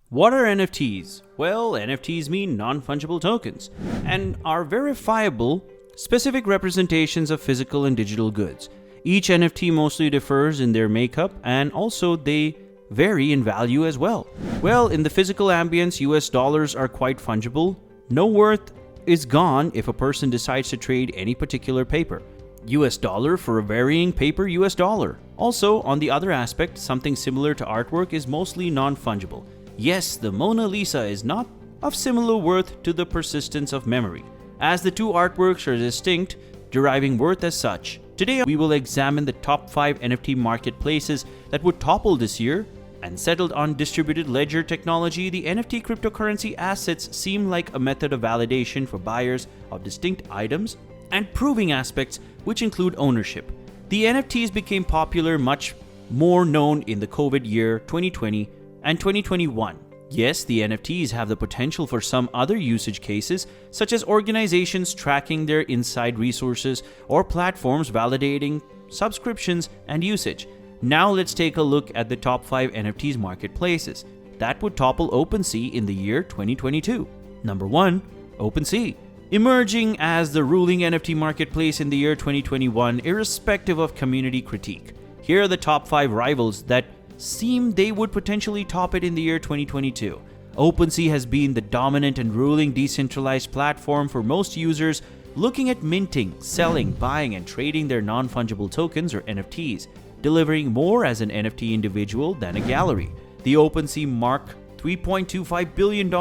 What are NFTs? Well, NFTs mean non-fungible tokens and are verifiable, specific representations of physical and digital goods. Each NFT mostly differs in their makeup and also they vary in value as well. Well, in the physical ambience, US dollars are quite fungible. No worth is gone if a person decides to trade any particular paper. US dollar for a varying paper US dollar. Also, on the other aspect, something similar to artwork is mostly non-fungible. Yes, the Mona Lisa is not of similar worth to the persistence of memory, as the two artworks are distinct, deriving worth as such. Today, we will examine the top 5 NFT marketplaces that would topple this year. And settled on distributed ledger technology, the NFT cryptocurrency assets seem like a method of validation for buyers of distinct items and proving aspects which include ownership. The NFTs became popular, much more known in the COVID year 2020 and 2021. Yes, the NFTs have the potential for some other usage cases, such as organizations tracking their inside resources or platforms validating subscriptions and usage. Now let's take a look at the top 5 NFTs marketplaces that would topple OpenSea in the year 2022. Number 1, OpenSea. Emerging as the ruling NFT marketplace in the year 2021, irrespective of community critique. Here are the top 5 rivals that seem they would potentially top it in the year 2022. OpenSea has been the dominant and ruling decentralized platform for most users looking at minting, selling, buying, and trading their non-fungible tokens or NFTs, delivering more as an NFT individual than a gallery. The OpenSea marked $3.25 billion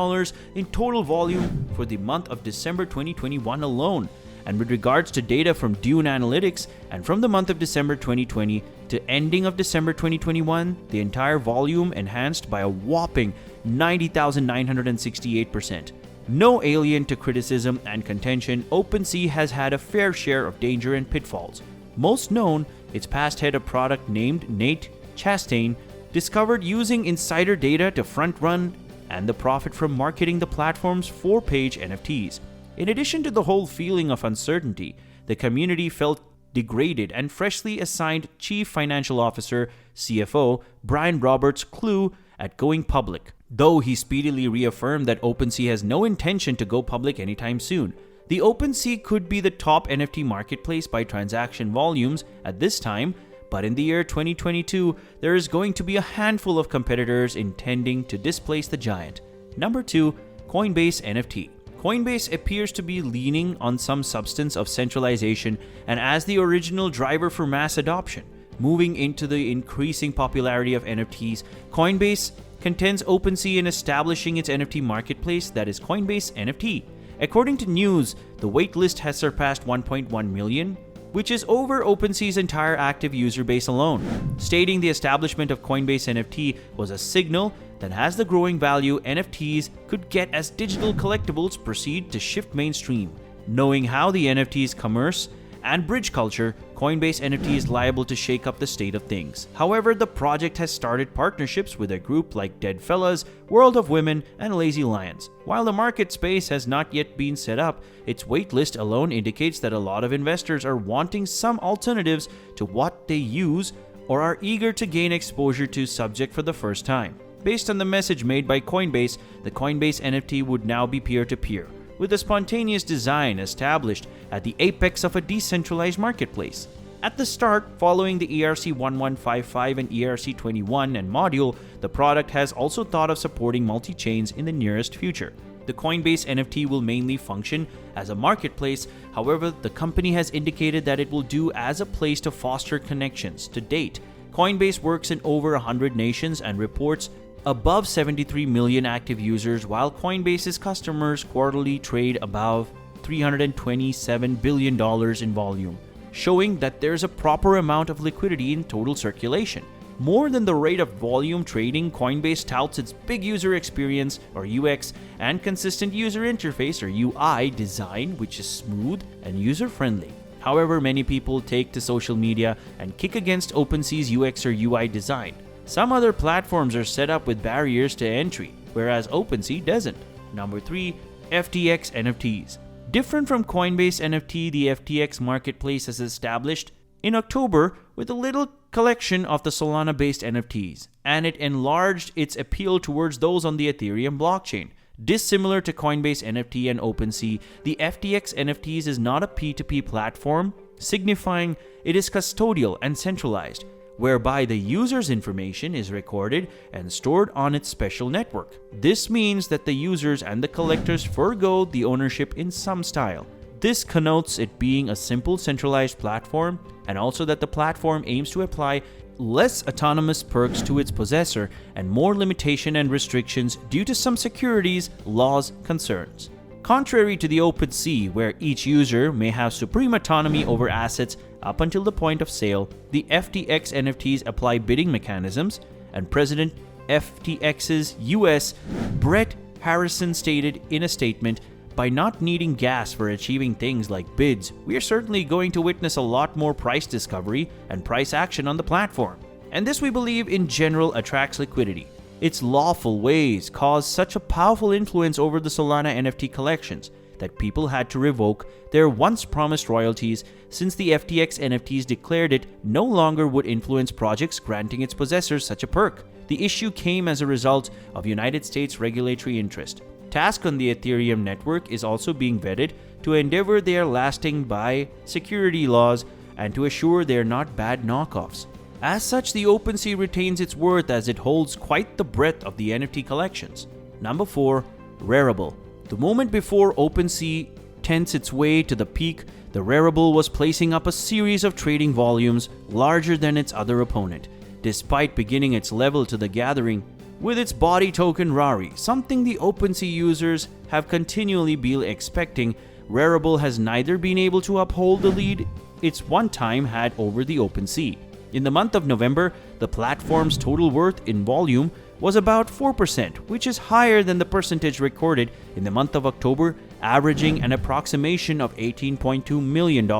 in total volume for the month of December 2021 alone. And with regards to data from Dune Analytics, and from the month of December 2020 to ending of December 2021, the entire volume enhanced by a whopping 90,968%. No alien to criticism and contention, OpenSea has had a fair share of danger and pitfalls. Most known, its past head of product named Nate Chastain discovered using insider data to front run and the profit from marketing the platform's 4-page NFTs. In addition to the whole feeling of uncertainty, the community felt degraded and freshly assigned Chief Financial Officer, CFO, Brian Roberts clue at going public, though he speedily reaffirmed that OpenSea has no intention to go public anytime soon. The OpenSea could be the top NFT marketplace by transaction volumes at this time, but in the year 2022, there is going to be a handful of competitors intending to displace the giant. Number 2, Coinbase NFT. Coinbase appears to be leaning on some substance of centralization and as the original driver for mass adoption. Moving into the increasing popularity of NFTs, Coinbase contends OpenSea in establishing its NFT marketplace that is Coinbase NFT. According to news, the waitlist has surpassed 1.1 million, which is over OpenSea's entire active user base alone, stating the establishment of Coinbase NFT was a signal that as the growing value NFTs could get as digital collectibles proceed to shift mainstream. Knowing how the NFTs commerce and bridge culture, Coinbase NFT is liable to shake up the state of things. However, the project has started partnerships with a group like Dead Fellas, World of Women, and Lazy Lions. While the market space has not yet been set up, its waitlist alone indicates that a lot of investors are wanting some alternatives to what they use or are eager to gain exposure to subject for the first time. Based on the message made by Coinbase, the Coinbase NFT would now be peer-to-peer, with a spontaneous design established at the apex of a decentralized marketplace. At the start, following the ERC-1155 and ERC-21 and module, the product has also thought of supporting multi-chains in the nearest future. The Coinbase NFT will mainly function as a marketplace, however, the company has indicated that it will do as a place to foster connections. To date, Coinbase works in over 100 nations and reports above 73 million active users, while Coinbase's customers quarterly trade above $327 billion in volume, showing that there's a proper amount of liquidity in total circulation. More than the rate of volume trading, Coinbase touts its big user experience or UX and consistent user interface or UI design, which is smooth and user-friendly. However, many people take to social media and kick against OpenSea's UX or UI design. Some other platforms are set up with barriers to entry, whereas OpenSea doesn't. Number 3, FTX NFTs. Different from Coinbase NFT, the FTX marketplace has established in October with a little collection of the Solana-based NFTs, and it enlarged its appeal towards those on the Ethereum blockchain. Dissimilar to Coinbase NFT and OpenSea, the FTX NFTs is not a P2P platform, signifying it is custodial and centralized, whereby the user's information is recorded and stored on its special network. This means that the users and the collectors forego the ownership in some style. This connotes it being a simple centralized platform, and also that the platform aims to apply less autonomous perks to its possessor and more limitation and restrictions due to some securities laws concerns. Contrary to the OpenSea, where each user may have supreme autonomy over assets up until the point of sale, the FTX NFTs apply bidding mechanisms, and President FTX's US Brett Harrison stated in a statement, "By not needing gas for achieving things like bids, we are certainly going to witness a lot more price discovery and price action on the platform. And this, we believe, in general attracts liquidity. Its lawful ways cause such a powerful influence over the Solana NFT collections that people had to revoke their once promised royalties, since the FTX NFTs declared it no longer would influence projects granting its possessors such a perk. The issue came as a result of United States regulatory interest. Task on the Ethereum network is also being vetted to endeavor they are lasting by security laws and to assure they are not bad knockoffs. As such, the OpenSea retains its worth as it holds quite the breadth of the NFT collections. Number 4. Wearable. The moment before OpenSea tends its way to the peak, the Wearable was placing up a series of trading volumes larger than its other opponent, despite beginning its level to the gathering with its body token Rari, something the OpenSea users have continually been expecting. Wearable has neither been able to uphold the lead it's one time had over the OpenSea. In the month of November, the platform's total worth in volume was about 4%, which is higher than the percentage recorded in the month of October, averaging an approximation of $18.2 million.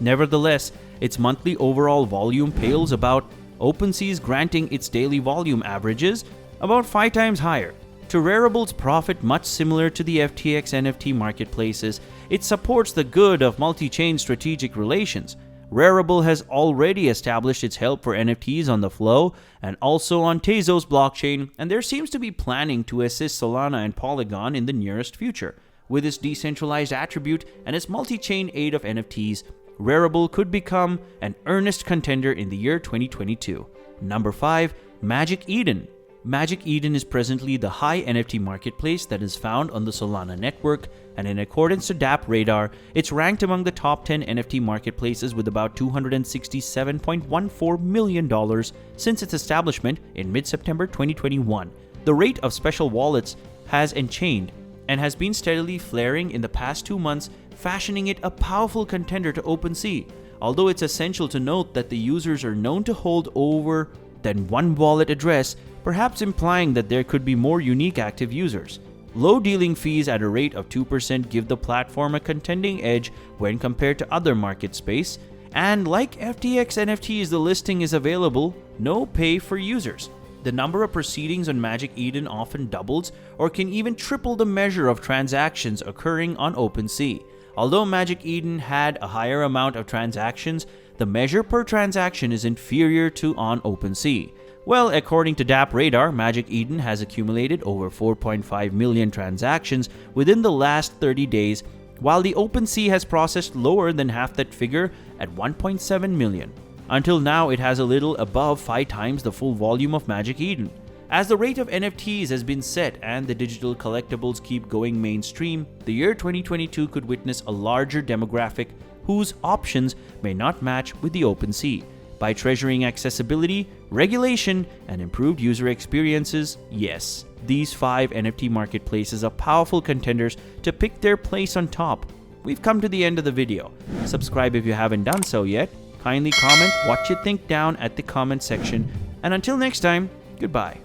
Nevertheless, its monthly overall volume pales about OpenSea's, granting its daily volume averages about 5 times higher. To Wearable's profit, much similar to the FTX NFT marketplaces, it supports the good of multi-chain strategic relations. Wearable has already established its help for NFTs on the Flow and also on Tezos blockchain, and there seems to be planning to assist Solana and Polygon in the nearest future. With its decentralized attribute and its multi-chain aid of NFTs, Wearable could become an earnest contender in the year 2022. Number 5. Magic Eden. Magic Eden is presently the high NFT marketplace that is found on the Solana network, and in accordance to DApp Radar, it's ranked among the top 10 NFT marketplaces with about $267.14 million since its establishment in mid-September 2021. The rate of special wallets has enchained and has been steadily flaring in the past 2 months, fashioning it a powerful contender to OpenSea, although it's essential to note that the users are known to hold over than one wallet address, perhaps implying that there could be more unique active users. Low dealing fees at a rate of 2% give the platform a contending edge when compared to other market space, and like FTX NFTs, the listing is available, no pay for users. The number of proceedings on Magic Eden often doubles or can even triple the measure of transactions occurring on OpenSea. Although Magic Eden had a higher amount of transactions, the measure per transaction is inferior to on OpenSea. Well, according to DApp Radar, Magic Eden has accumulated over 4.5 million transactions within the last 30 days, while the OpenSea has processed lower than half that figure at 1.7 million. Until now, it has a little above 5 times the full volume of Magic Eden. As the rate of NFTs has been set and the digital collectibles keep going mainstream, the year 2022 could witness a larger demographic whose options may not match with the OpenSea. By treasuring accessibility, regulation, and improved user experiences, yes, these 5 NFT marketplaces are powerful contenders to pick their place on top. We've come to the end of the video. Subscribe if you haven't done so yet. Kindly comment what you think down at the comment section. And until next time, goodbye.